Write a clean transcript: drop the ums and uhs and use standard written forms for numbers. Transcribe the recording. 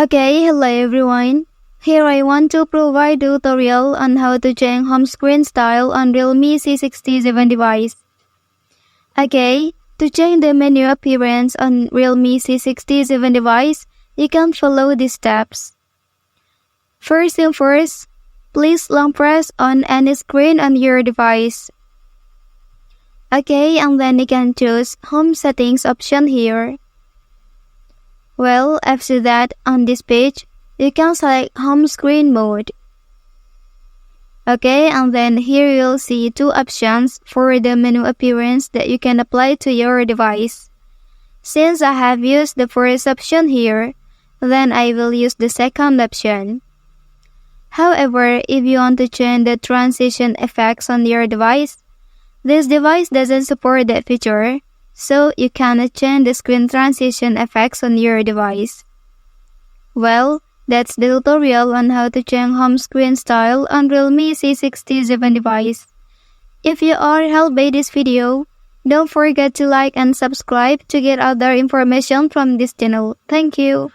Okay, hello everyone. Here I want to provide a tutorial on how to change home screen style on Realme C67 device. Okay, to change the menu appearance on Realme C67 device, you can follow these steps. First thing first, please long press on any screen on your device. Okay, and then you can choose Home Settings option here. Well, after that, on this page, you can select Home Screen Mode. Okay, and then here you'll see two options for the menu appearance that you can apply to your device. Since I have used the first option here, then I will use the second option. However, if you want to change the transition effects on your device, this device doesn't support that feature, so you cannot change the screen transition effects on your device. Well, that's the tutorial on how to change home screen style on Realme C67 device. If you are helped by this video, don't forget to like and subscribe to get other information from this channel. Thank you.